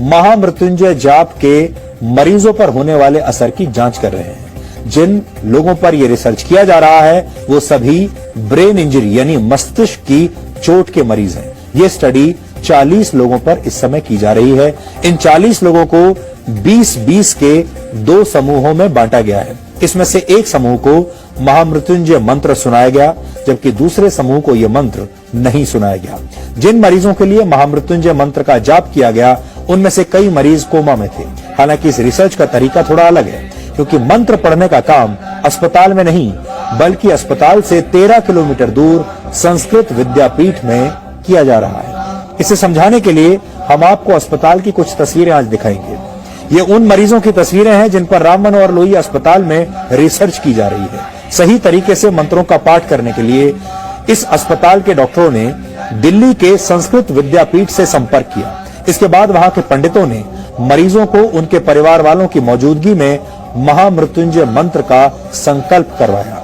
महामृत्युंजय जाप के मरीजों पर होने वाले असर की जांच कर रहे हैं। जिन लोगों पर यह रिसर्च किया जा रहा है वो सभी ब्रेन इंजरी यानी मस्तिष्क की चोट के मरीज हैं। ये स्टडी 40 लोगों पर इस समय की जा रही है। इन 40 लोगों को 20-20 के 2 समूहों में बांटा गया है। इसमें से एक समूह को महामृत्युंजय मंत्र सुनाया गया, जबकि दूसरे समूह को यह मंत्र नहीं सुनाया गया। जिन मरीजों के लिए महामृत्युंजय मंत्र का जाप किया गया उनमें से कई मरीज कोमा में थे। हालांकि इस रिसर्च का तरीका थोड़ा अलग है, क्योंकि मंत्र पढ़ने का काम अस्पताल में नहीं बल्कि अस्पताल से 13 किलोमीटर दूर संस्कृत विद्यापीठ में किया जा रहा है। इसे समझाने के लिए हम आपको अस्पताल की कुछ तस्वीरें आज दिखाएंगे। ये उन मरीजों की तस्वीरें हैं जिन पर राम मनोहर लोहिया अस्पताल में रिसर्च की जा रही है। सही तरीके से मंत्रों का पाठ करने के लिए इस अस्पताल के डॉक्टरों ने दिल्ली के संस्कृत विद्यापीठ से संपर्क किया। इसके बाद वहां के पंडितों ने मरीजों को उनके परिवार वालों की मौजूदगी में महामृत्युंजय मंत्र का संकल्प करवाया।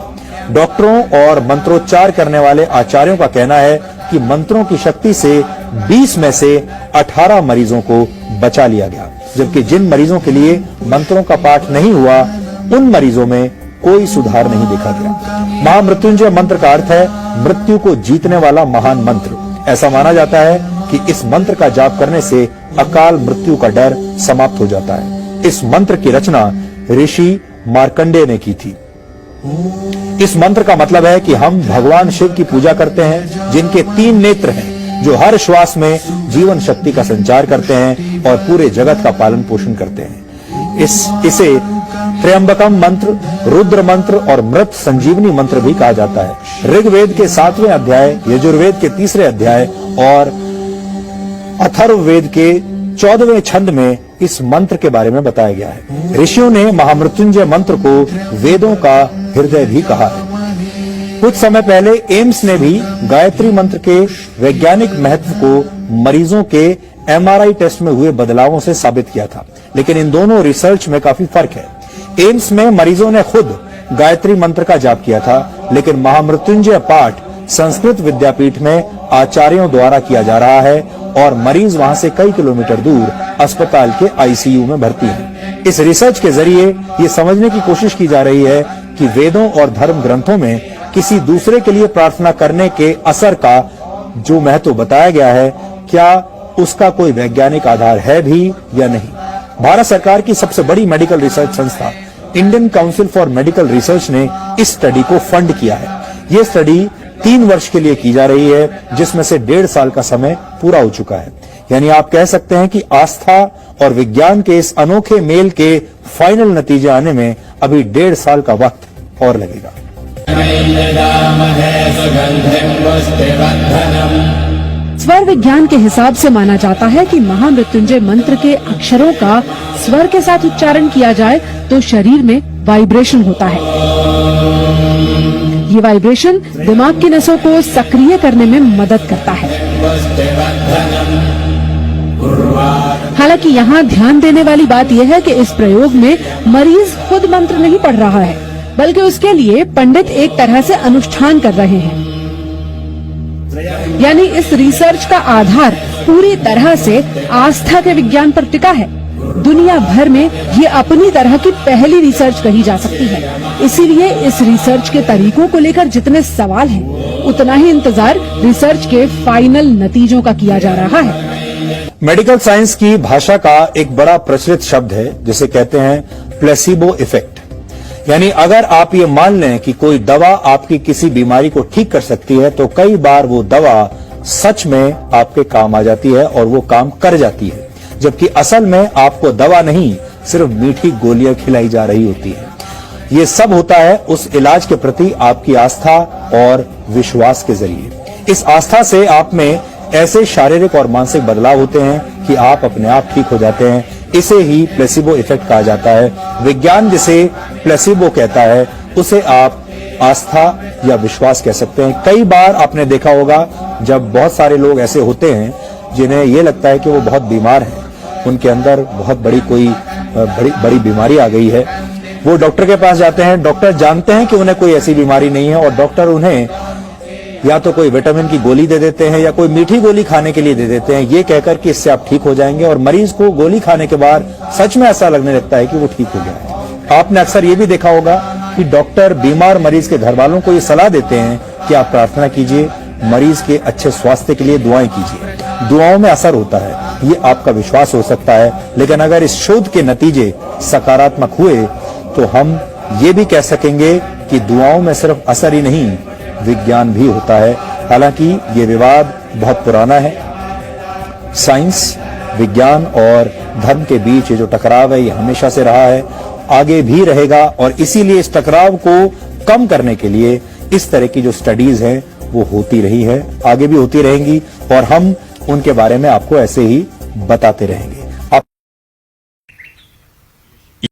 डॉक्टरों और मंत्रोच्चार करने वाले आचार्यों का कहना है कि मंत्रों की शक्ति से 20 में से 18 मरीजों को बचा लिया गया, जबकि जिन मरीजों के लिए मंत्रों का पाठ नहीं हुआ उन मरीजों में कोई सुधार नहीं देखा गया। महामृत्युंजय मंत्र का अर्थ है मृत्यु को जीतने वाला महान मंत्र। ऐसा माना जाता है कि इस मंत्र का जाप करने से अकाल मृत्यु का डर समाप्त हो जाता है। इस मंत्र की रचना ऋषि मार्कंडेय ने की थी। इस मंत्र का मतलब है कि हम भगवान शिव की पूजा करते हैं, जिनके 3 नेत्र हैं, जो हर श्वास में जीवन शक्ति का संचार करते हैं और पूरे जगत का पालन पोषण करते हैं। इसे त्र्यंबकम मंत्र, रुद्र मंत्र और मृत संजीवनी मंत्र भी कहा जाता है। ऋग्वेद के 7वें अध्याय, यजुर्वेद के 3रे अध्याय और अथर्ववेद के 14वें छंद में इस मंत्र के बारे में बताया गया है। ऋषियों ने महामृत्युंजय मंत्र को वेदों का हृदय भी कहा है। कुछ समय पहले एम्स ने भी गायत्री मंत्र के वैज्ञानिक महत्व को मरीजों के एमआरआई टेस्ट में हुए बदलावों से साबित किया था, लेकिन इन दोनों रिसर्च में काफी फर्क है। एम्स में मरीजों ने खुद गायत्री मंत्र का जाप किया था, लेकिन महामृत्युंजय पाठ संस्कृत विद्यापीठ में आचार्यों द्वारा किया जा रहा है और मरीज वहां से कई किलोमीटर दूर अस्पताल के आईसीयू में भर्ती हैं। इस रिसर्च के जरिए ये समझने की कोशिश की जा रही है कि वेदों और धर्म ग्रंथों में किसी दूसरे के लिए प्रार्थना करने के असर का जो महत्व बताया गया है, क्या उसका कोई वैज्ञानिक आधार है भी या नहीं। भारत सरकार की सबसे बड़ी मेडिकल रिसर्च संस्था Indian council for medical research ने इस स्टडी को फंड किया है। ये स्टडी 3 वर्ष के लिए की जा रही है, जिसमें से 1.5 साल का समय पूरा हो चुका है। यानी आप कह सकते हैं कि आस्था और विज्ञान के इस अनोखे मेल के फाइनल नतीजे आने में अभी 1.5 साल का वक्त और लगेगा। स्वर विज्ञान के हिसाब से माना जाता है कि महामृत्युंजय मंत्र के अक्षरों का स्वर के साथ उच्चारण किया जाए तो शरीर में वाइब्रेशन होता है। ये वाइब्रेशन दिमाग की नसों को सक्रिय करने में मदद करता है। हालांकि यहाँ ध्यान देने वाली बात यह है कि इस प्रयोग में मरीज खुद मंत्र नहीं पढ़ रहा है, बल्कि उसके लिए पंडित एक तरह से अनुष्ठान कर रहे हैं। यानी इस रिसर्च का आधार पूरी तरह से आस्था के विज्ञान पर टिका है। दुनिया भर में ये अपनी तरह की पहली रिसर्च कही जा सकती है। इसीलिए इस रिसर्च के तरीकों को लेकर जितने सवाल हैं, उतना ही इंतजार रिसर्च के फाइनल नतीजों का किया जा रहा है। मेडिकल साइंस की भाषा का एक बड़ा प्रचलित शब्द है जिसे कहते हैं प्लेसिबो इफेक्ट। यानी अगर आप ये मान लें कि कोई दवा आपकी किसी बीमारी को ठीक कर सकती है, तो कई बार वो दवा सच में आपके काम आ जाती है और वो काम कर जाती है, जबकि असल में आपको दवा नहीं सिर्फ मीठी गोलियां खिलाई जा रही होती है। ये सब होता है उस इलाज के प्रति आपकी आस्था और विश्वास के जरिए। इस आस्था से आप में ऐसे शारीरिक और मानसिक बदलाव होते हैं कि आप अपने आप ठीक हो जाते हैं। इसे ही प्लेसिबो इफेक्ट कहा जाता है। विज्ञान जिसे प्लेसिबो कहता है, उसे आप आस्था या विश्वास कह सकते हैं। कई बार आपने देखा होगा जब बहुत सारे लोग ऐसे होते हैं जिन्हें ये लगता है कि वो बहुत बीमार हैं, उनके अंदर बहुत बड़ी कोई बड़ी बीमारी आ गई है, वो डॉक्टर के पास जाते हैं। डॉक्टर जानते हैं कि उन्हें कोई ऐसी बीमारी नहीं है और डॉक्टर उन्हें या तो कोई विटामिन की गोली दे देते हैं या कोई मीठी गोली खाने के लिए दे देते हैं, ये कहकर कि इससे आप ठीक हो जाएंगे, और मरीज को गोली खाने के बाद सच में ऐसा लगने लगता है कि वो ठीक हो गया है। आपने अक्सर ये भी देखा होगा कि डॉक्टर बीमार मरीज के घर वालों को ये सलाह देते हैं कि आप प्रार्थना कीजिए, मरीज के अच्छे स्वास्थ्य के लिए दुआएं कीजिए। दुआओं में असर होता है, ये आपका विश्वास हो सकता है, लेकिन अगर इस शोध के नतीजे सकारात्मक हुए तो हम ये भी कह सकेंगे कि दुआओं में सिर्फ असर ही नहीं, विज्ञान भी होता है। हालांकि ये विवाद बहुत पुराना है। साइंस, विज्ञान और धर्म के बीच ये जो टकराव है ये हमेशा से रहा है, आगे भी रहेगा, और इसीलिए इस टकराव को कम करने के लिए इस तरह की जो स्टडीज हैं वो होती रही है, आगे भी होती रहेंगी, और हम उनके बारे में आपको ऐसे ही बताते रहेंगे।